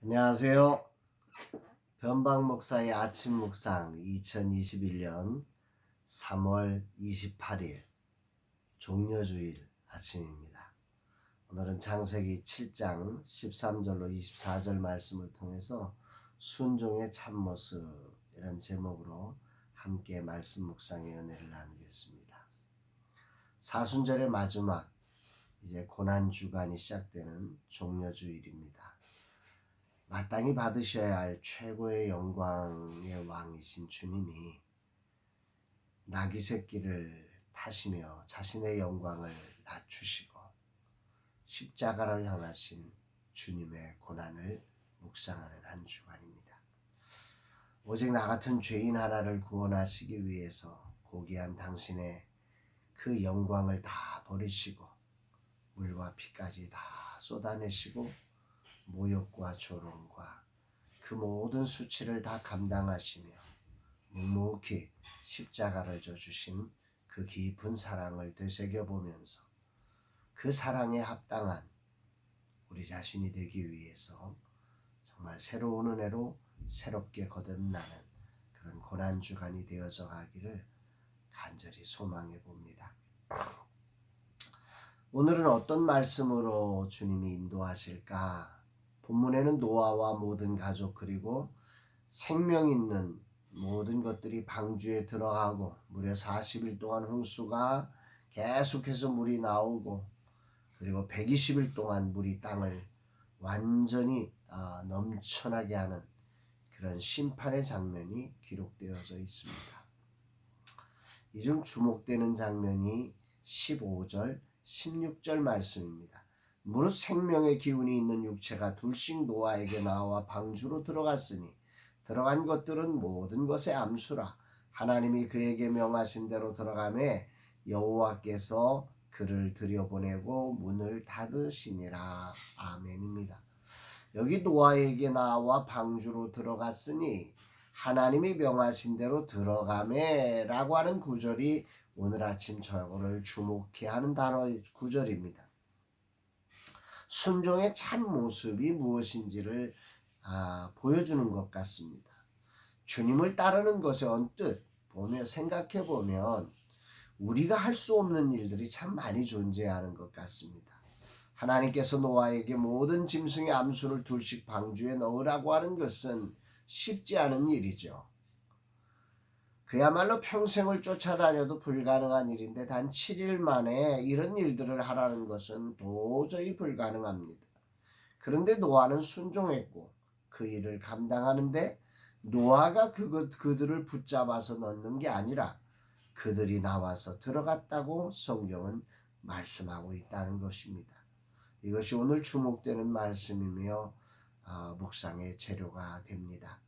안녕하세요. 변방 목사의 아침 묵상 2021년 3월 28일 종려주일 아침입니다. 오늘은 창세기 7장 13절로 24절 말씀을 통해서 순종의 참모습이라는 제목으로 함께 말씀 묵상의 은혜를 나누겠습니다. 사순절의 마지막 이제 고난주간이 시작되는 종려주일입니다. 마땅히 받으셔야 할 최고의 영광의 왕이신 주님이 나귀 새끼를 타시며 자신의 영광을 낮추시고 십자가를 향하신 주님의 고난을 묵상하는 한 주간입니다. 오직 나 같은 죄인 하나를 구원하시기 위해서 고귀한 당신의 그 영광을 다 버리시고 물과 피까지 다 쏟아내시고 모욕과 조롱과 그 모든 수치를 다 감당하시며 묵묵히 십자가를 져주신 그 깊은 사랑을 되새겨보면서 그 사랑에 합당한 우리 자신이 되기 위해서 정말 새로운 은혜로 새롭게 거듭나는 그런 고난주간이 되어져 가기를 간절히 소망해 봅니다. 오늘은 어떤 말씀으로 주님이 인도하실까? 본문에는 노아와 모든 가족 그리고 생명 있는 모든 것들이 방주에 들어가고 무려 40일 동안 홍수가 계속해서 물이 나오고 그리고 120일 동안 물이 땅을 완전히 넘쳐나게 하는 그런 심판의 장면이 기록되어져 있습니다. 이 중 주목되는 장면이 15절, 16절 말씀입니다. 무릇 생명의 기운이 있는 육체가 둘씩 노아에게 나와 방주로 들어갔으니 들어간 것들은 모든 것의 암수라. 하나님이 그에게 명하신 대로 들어가매 여호와께서 그를 들여보내고 문을 닫으시니라. 아멘입니다. 여기 노아에게 나와 방주로 들어갔으니 하나님이 명하신 대로 들어가매 라고 하는 구절이 오늘 아침 저를 주목해 하는 단어의 구절입니다. 순종의 참 모습이 무엇인지를 보여주는 것 같습니다. 주님을 따르는 것에 언뜻 보며 생각해 보면 우리가 할 수 없는 일들이 참 많이 존재하는 것 같습니다. 하나님께서 노아에게 모든 짐승의 암수를 둘씩 방주에 넣으라고 하는 것은 쉽지 않은 일이죠. 그야말로 평생을 쫓아다녀도 불가능한 일인데 단 7일 만에 이런 일들을 하라는 것은 도저히 불가능합니다. 그런데 노아는 순종했고 그 일을 감당하는데 노아가 그들을 붙잡아서 넣는 게 아니라 그들이 나와서 들어갔다고 성경은 말씀하고 있다는 것입니다. 이것이 오늘 주목되는 말씀이며 묵상의 재료가 됩니다.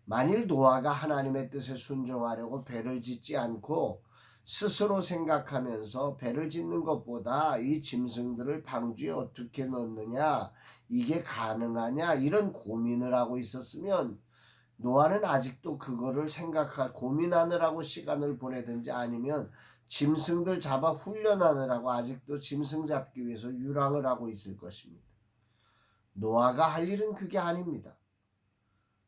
만일 노아가 하나님의 뜻에 순종하려고 배를 짓지 않고 스스로 생각하면서 배를 짓는 것보다 이 짐승들을 방주에 어떻게 넣느냐, 이게 가능하냐 이런 고민을 하고 있었으면 노아는 아직도 그거를 고민하느라고 시간을 보내든지 아니면 짐승들 잡아 훈련하느라고 아직도 짐승 잡기 위해서 유랑을 하고 있을 것입니다. 노아가 할 일은 그게 아닙니다.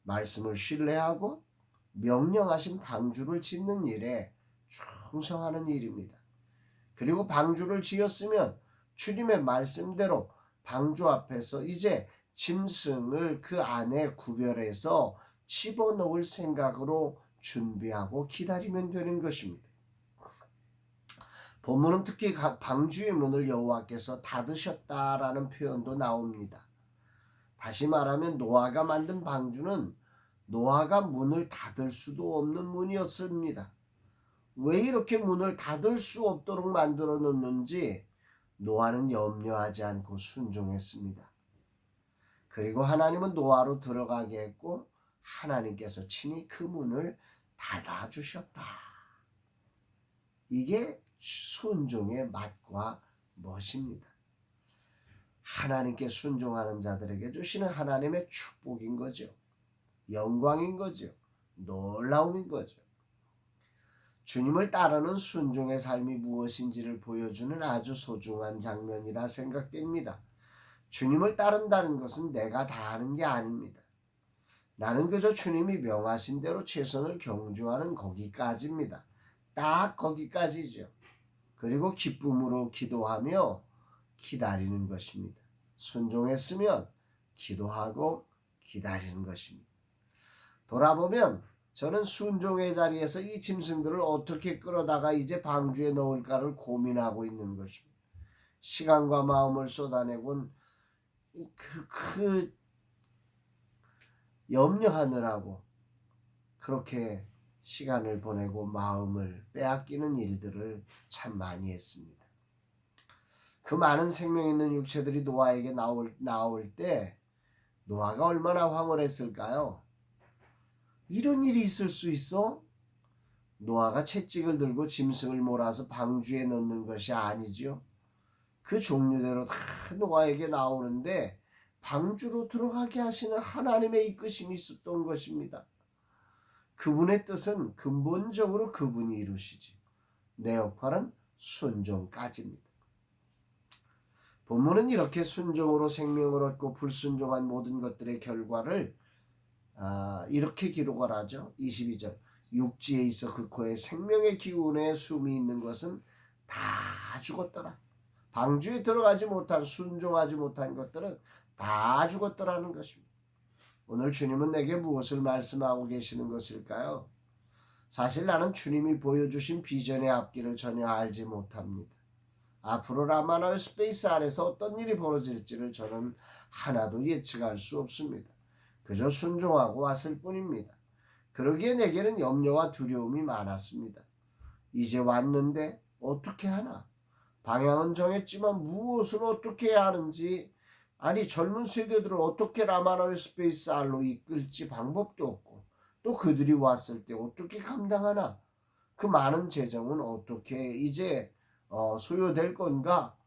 말씀을 신뢰하고 명령하신 방주를 짓는 일에 충성하는 일입니다. 그리고 방주를 지었으면 주님의 말씀대로 방주 앞에서 이제 짐승을 그 안에 구별해서 집어넣을 생각으로 준비하고 기다리면 되는 것입니다. 본문은 특히 방주의 문을 여호와께서 닫으셨다라는 표현도 나옵니다. 다시 말하면 노아가 만든 방주는 노아가 문을 닫을 수도 없는 문이었습니다. 왜 이렇게 문을 닫을 수 없도록 만들어 놓는지 노아는 염려하지 않고 순종했습니다. 그리고 하나님은 노아로 들어가게 했고 하나님께서 친히 그 문을 닫아주셨다. 이게 순종의 맛과 멋입니다. 하나님께 순종하는 자들에게 주시는 하나님의 축복인 거죠. 영광인 거죠. 놀라움인 거죠. 주님을 따르는 순종의 삶이 무엇인지를 보여주는 아주 소중한 장면이라 생각됩니다. 주님을 따른다는 것은 내가 다 하는 게 아닙니다. 나는 그저 주님이 명하신 대로 최선을 경주하는 거기까지입니다. 딱 거기까지죠. 그리고 기쁨으로 기도하며 기다리는 것입니다. 순종했으면 기도하고 기다리는 것입니다. 돌아보면 저는 순종의 자리에서 이 짐승들을 어떻게 끌어다가 이제 방주에 넣을까를 고민하고 있는 것입니다. 시간과 마음을 쏟아내곤 그 염려하느라고 그렇게 시간을 보내고 마음을 빼앗기는 일들을 참 많이 했습니다. 그 많은 생명 있는 육체들이 노아에게 나올 때 노아가 얼마나 황홀했을까요? 이런 일이 있을 수 있어? 노아가 채찍을 들고 짐승을 몰아서 방주에 넣는 것이 아니죠. 그 종류대로 다 노아에게 나오는데 방주로 들어가게 하시는 하나님의 이끄심이 있었던 것입니다. 그분의 뜻은 근본적으로 그분이 이루시지. 내 역할은 순종까지입니다. 본문은 이렇게 순종으로 생명을 얻고 불순종한 모든 것들의 결과를 이렇게 기록을 하죠. 22절 육지에 있어 그 코에 생명의 기운에 숨이 있는 것은 다 죽었더라. 방주에 들어가지 못한 순종하지 못한 것들은 다 죽었더라는 것입니다. 오늘 주님은 내게 무엇을 말씀하고 계시는 것일까요? 사실 나는 주님이 보여주신 비전의 앞길을 전혀 알지 못합니다. 앞으로 라마나의 스페이스 안에서 어떤 일이 벌어질지를 저는 하나도 예측할 수 없습니다. 그저 순종하고 왔을 뿐입니다. 그러기에 내게는 염려와 두려움이 많았습니다. 이제 왔는데 어떻게 하나? 방향은 정했지만 무엇을 어떻게 해야 하는지, 아니 젊은 세대들을 어떻게 라마나의 스페이스 알로 이끌지 방법도 없고, 또 그들이 왔을 때 어떻게 감당하나? 그 많은 재정은 어떻게 이제 소요될 건가?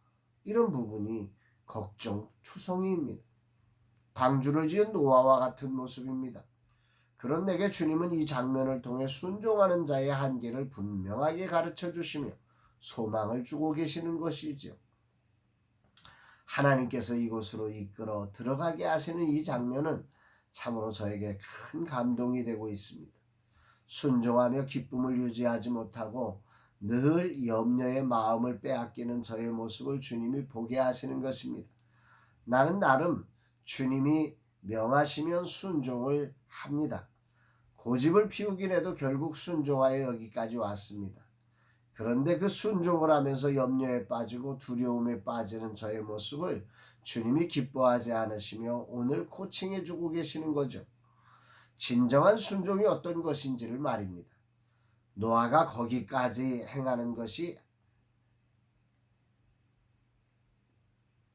이런 부분이 걱정 투성이입니다. 방주를 지은 노아와 같은 모습입니다. 그런 내게 주님은 이 장면을 통해 순종하는 자의 한계를 분명하게 가르쳐 주시며 소망을 주고 계시는 것이죠. 하나님께서 이곳으로 이끌어 들어가게 하시는 이 장면은 참으로 저에게 큰 감동이 되고 있습니다. 순종하며 기쁨을 유지하지 못하고 늘 염려의 마음을 빼앗기는 저의 모습을 주님이 보게 하시는 것입니다. 나는 나름 주님이 명하시면 순종을 합니다. 고집을 피우긴 해도 결국 순종하여 여기까지 왔습니다. 그런데 그 순종을 하면서 염려에 빠지고 두려움에 빠지는 저의 모습을 주님이 기뻐하지 않으시며 오늘 코칭해 주고 계시는 거죠. 진정한 순종이 어떤 것인지를 말입니다. 노아가 거기까지 행하는 것이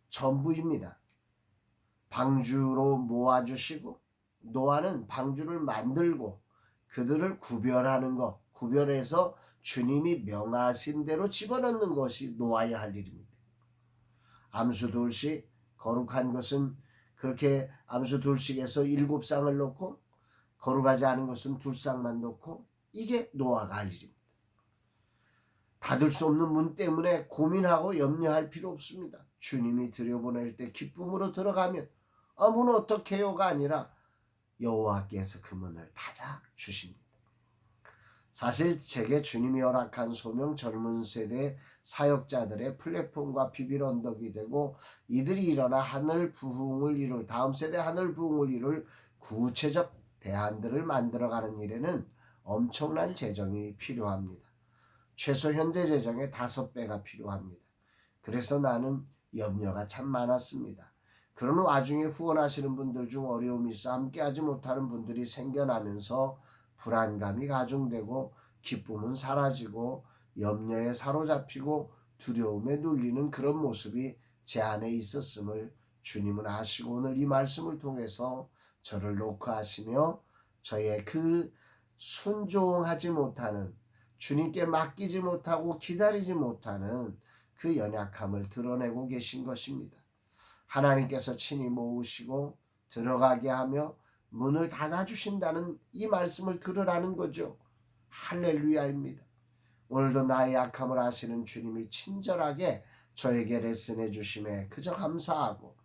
전부입니다. 방주로 모아주시고 노아는 방주를 만들고 그들을 구별하는 것, 구별해서 주님이 명하신 대로 집어넣는 것이 노아의 할 일입니다. 암수 둘씩, 거룩한 것은 그렇게 암수 둘씩에서 7쌍을 놓고 거룩하지 않은 것은 2쌍만 놓고, 이게 노아가 할 일입니다. 닫을 수 없는 문 때문에 고민하고 염려할 필요 없습니다. 주님이 들여보낼 때 기쁨으로 들어가면 문 어떻게 해요가 아니라 여호와께서 그 문을 닫아 주십니다. 사실 제게 주님이 허락한 소명, 젊은 세대 사역자들의 플랫폼과 비빌 언덕이 되고 이들이 일어나 하늘 부흥을 이룰, 다음 세대 하늘 부흥을 이룰 구체적 대안들을 만들어가는 일에는 엄청난 재정이 필요합니다. 최소 현재 재정의 5배가 필요합니다. 그래서 나는 염려가 참 많았습니다. 그런 와중에 후원하시는 분들 중 어려움이 있어 함께하지 못하는 분들이 생겨나면서 불안감이 가중되고 기쁨은 사라지고 염려에 사로잡히고 두려움에 눌리는 그런 모습이 제 안에 있었음을 주님은 아시고 오늘 이 말씀을 통해서 저를 녹화하시며 저의 그 순종하지 못하는, 주님께 맡기지 못하고 기다리지 못하는 그 연약함을 드러내고 계신 것입니다. 하나님께서 친히 모으시고 들어가게 하며 문을 닫아주신다는 이 말씀을 들으라는 거죠. 할렐루야입니다. 오늘도 나의 약함을 아시는 주님이 친절하게 저에게 레슨해 주심에 그저 감사하고,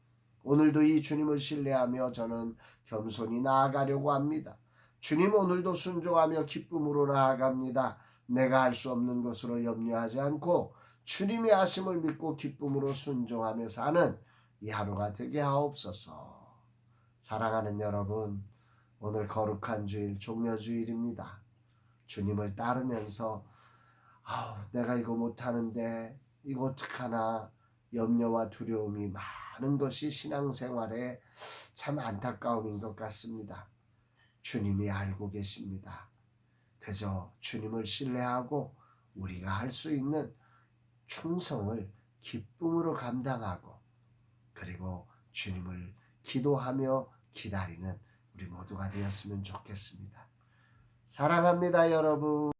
오늘도 이 주님을 신뢰하며 저는 겸손히 나아가려고 합니다. 주님, 오늘도 순종하며 기쁨으로 나아갑니다. 내가 할 수 없는 것으로 염려하지 않고 주님의 하심을 믿고 기쁨으로 순종하며 사는 이 하루가 되게 하옵소서. 사랑하는 여러분, 오늘 거룩한 주일, 종려주일입니다. 주님을 따르면서 내가 이거 못하는데 이거 어떡하나 염려와 두려움이 많은 것이 신앙생활에 참 안타까움인 것 같습니다. 주님이 알고 계십니다. 그저 주님을 신뢰하고 우리가 할 수 있는 충성을 기쁨으로 감당하고 그리고 주님을 기도하며 기다리는 우리 모두가 되었으면 좋겠습니다. 사랑합니다, 여러분.